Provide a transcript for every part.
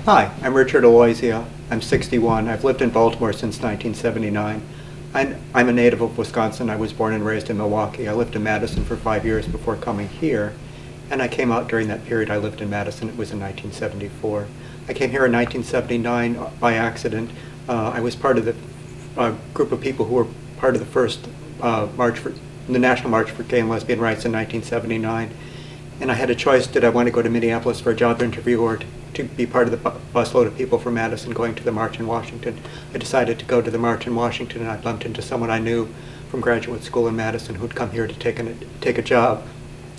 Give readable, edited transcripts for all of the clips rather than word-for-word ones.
Hi, I'm Richard Oloizia. I'm 61. I've lived in Baltimore since 1979. I'm a native of Wisconsin. I was born and raised in Milwaukee. I lived in Madison for 5 years before coming here, and I came out during that period I lived in Madison. It was in 1974. I came here in 1979 by accident. I was part of the group of people who were part of the first the National March for Gay and Lesbian Rights in 1979. And I had a choice: did I want to go to Minneapolis for a job interview or to be part of the busload of people from Madison going to the march in Washington? I decided to go to the march in Washington, and I bumped into someone I knew from graduate school in Madison who'd come here to take a job.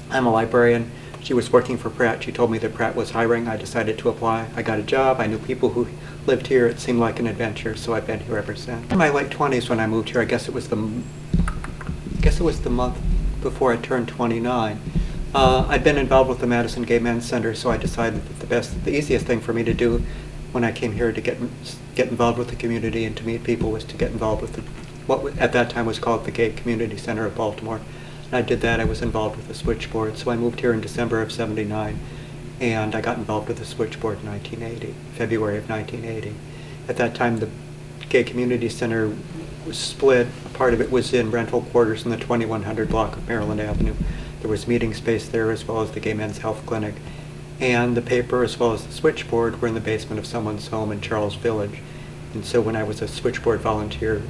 I'm a librarian. She was working for Pratt. She told me that Pratt was hiring. I decided to apply. I got a job. I knew people who lived here. It seemed like an adventure, so I've been here ever since. In my late 20s when I moved here, I guess it was the month before I turned 29. I'd been involved with the Madison Gay Men's Center, so I decided that the easiest thing for me to do when I came here to get involved with the community and to meet people was to get involved with what at that time was called the Gay Community Center of Baltimore. And I did that. I was involved with the switchboard. So I moved here in December of '79, and I got involved with the switchboard in February of 1980. At that time, the Gay Community Center was split. A part of it was in rental quarters in the 2100 block of Maryland Avenue. There was meeting space there, as well as the Gay Men's Health Clinic. And the paper, as well as the switchboard, were in the basement of someone's home in Charles Village. And so when I was a switchboard volunteer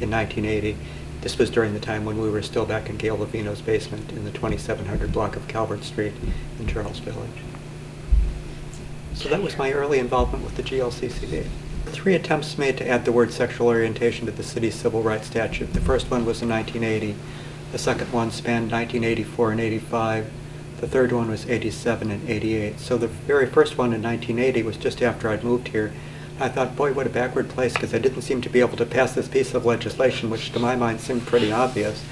in 1980, this was during the time when we were still back in Gail Levino's basement in the 2700 block of Calvert Street in Charles Village. So that was my early involvement with the GLCCB. 3 attempts made to add the word sexual orientation to the city's civil rights statute. The first one was in 1980. The second one spanned 1984 and 85. The third one was 87 and 88. So the very first one in 1980 was just after I'd moved here. I thought, boy, what a backward place, because I didn't seem to be able to pass this piece of legislation, which to my mind seemed pretty obvious.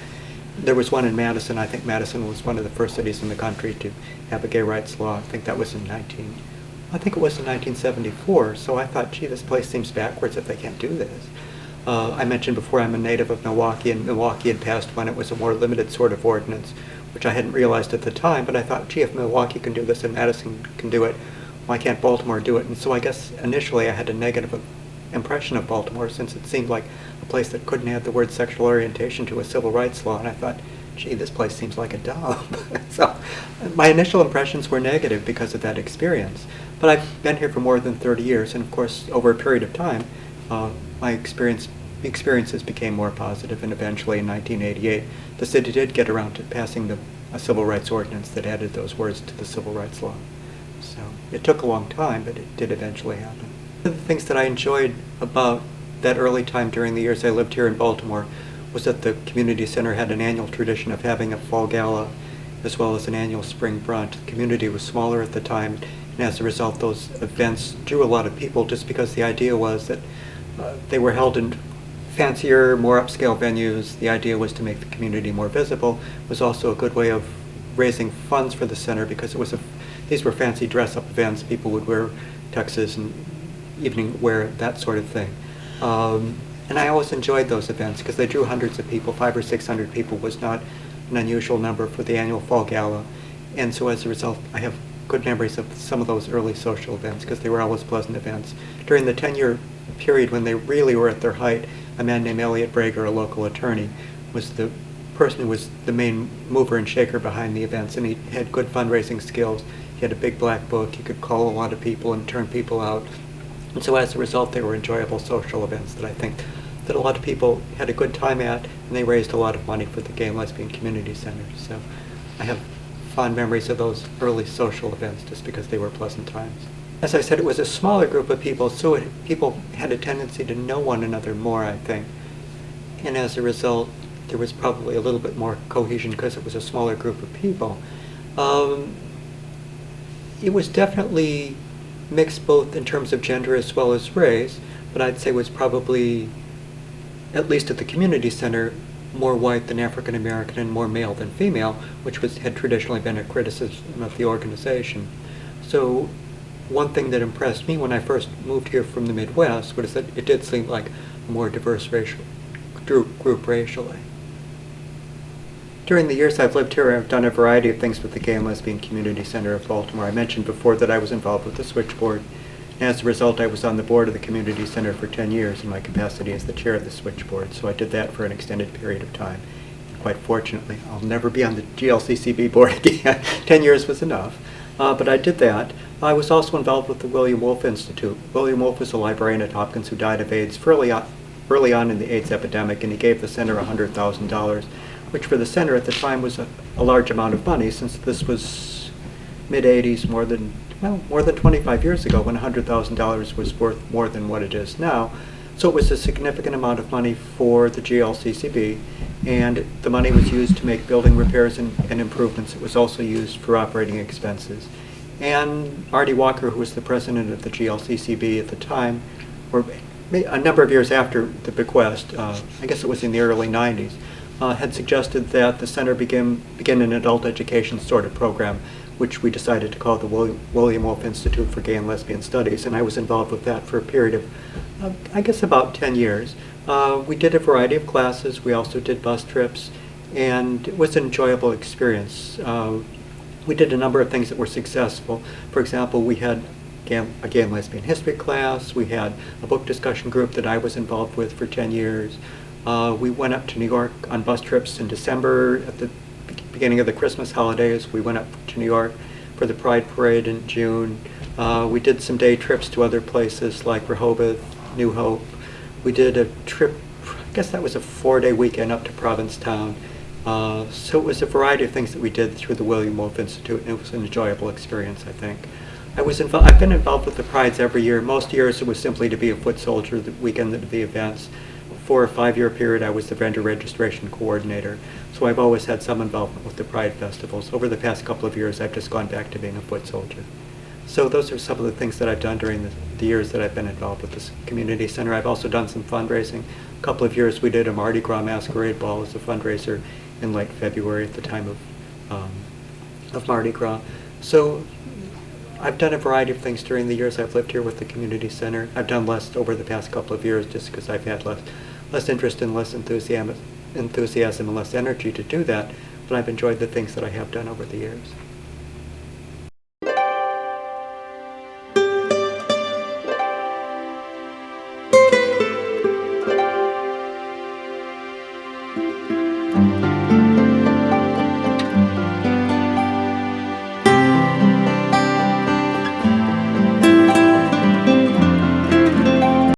There was one in Madison. I think Madison was one of the first cities in the country to have a gay rights law. I think it was in 1974. So I thought, gee, this place seems backwards if they can't do this. I mentioned before I'm a native of Milwaukee, and Milwaukee had passed when it was a more limited sort of ordinance, which I hadn't realized at the time, but I thought, gee, if Milwaukee can do this and Madison can do it, why can't Baltimore do it? And so I guess initially I had a negative impression of Baltimore, since it seemed like a place that couldn't add the word sexual orientation to a civil rights law, and I thought, gee, this place seems like a dump. So my initial impressions were negative because of that experience. But I've been here for more than 30 years, and of course, over a period of time, my experiences became more positive, and eventually in 1988, the city did get around to passing a civil rights ordinance that added those words to the civil rights law. So it took a long time, but it did eventually happen. One of the things that I enjoyed about that early time during the years I lived here in Baltimore was that the community center had an annual tradition of having a fall gala as well as an annual spring brunch. The community was smaller at the time, and as a result, those events drew a lot of people just because the idea was that they were held in fancier, more upscale venues. The idea was to make the community more visible. It was also a good way of raising funds for the center because these were fancy dress-up events. People would wear tuxes and evening wear, that sort of thing. And I always enjoyed those events because they drew hundreds of people. 500 or 600 people was not an unusual number for the annual fall gala. And so as a result, I have good memories of some of those early social events because they were always pleasant events. During the 10-year period when they really were at their height, a man named Elliot Brager, a local attorney, was the person who was the main mover and shaker behind the events, and he had good fundraising skills. He had a big black book. He could call a lot of people and turn people out. And so as a result, they were enjoyable social events that I think that a lot of people had a good time at, and they raised a lot of money for the Gay and Lesbian Community Center. So I have fond memories of those early social events just because they were pleasant times. As I said, it was a smaller group of people, so people had a tendency to know one another more, I think. And as a result, there was probably a little bit more cohesion because it was a smaller group of people. It was definitely mixed both in terms of gender as well as race, but I'd say it was probably, at least at the community center, more white than African American and more male than female, which had traditionally been a criticism of the organization. So one thing that impressed me when I first moved here from the Midwest was that it did seem like a more diverse group racially. During the years I've lived here, I've done a variety of things with the Gay and Lesbian Community Center of Baltimore. I mentioned before that I was involved with the switchboard, As a result, I was on the board of the community center for 10 years in my capacity as the chair of the switchboard, so I did that for an extended period of time. Quite fortunately, I'll never be on the GLCCB board again. 10 years was enough. But I did that. I was also involved with the William Wolfe Institute. William Wolfe was a librarian at Hopkins who died of AIDS early on in the AIDS epidemic, and he gave the center $100,000, which for the center at the time was a large amount of money, since this was mid-'80s, more than 25 years ago, when $100,000 was worth more than what it is now. So it was a significant amount of money for the GLCCB, and the money was used to make building repairs and improvements. It was also used for operating expenses. And Marty Walker, who was the president of the GLCCB at the time, or a number of years after the bequest, I guess it was in the early 90s, had suggested that the center begin an adult education sort of program, which we decided to call the William Wolfe Institute for Gay and Lesbian Studies, and I was involved with that for a period of, I guess, about 10 years. We did a variety of classes. We also did bus trips, and it was an enjoyable experience. We did a number of things that were successful. For example, we had a gay and lesbian history class. We had a book discussion group that I was involved with for 10 years. We went up to New York on bus trips in December at the beginning of the Christmas holidays. We went up to New York for the Pride Parade in June. We did some day trips to other places like Rehoboth, New Hope. We did a trip, I guess that was a 4-day weekend up to Provincetown. So it was a variety of things that we did through the William Wolfe Institute, and it was an enjoyable experience, I think. I've been involved with the Prides every year. Most years it was simply to be a foot soldier the weekend of the events. For a 5-year period, I was the vendor registration coordinator. So I've always had some involvement with the Pride festivals. Over the past couple of years, I've just gone back to being a foot soldier. So those are some of the things that I've done during the years that I've been involved with this community center. I've also done some fundraising. A couple of years we did a Mardi Gras masquerade ball as a fundraiser in late February at the time of Mardi Gras. So I've done a variety of things during the years I've lived here with the community center. I've done less over the past couple of years just because I've had less interest and less enthusiasm and less energy to do that, but I've enjoyed the things that I have done over the years.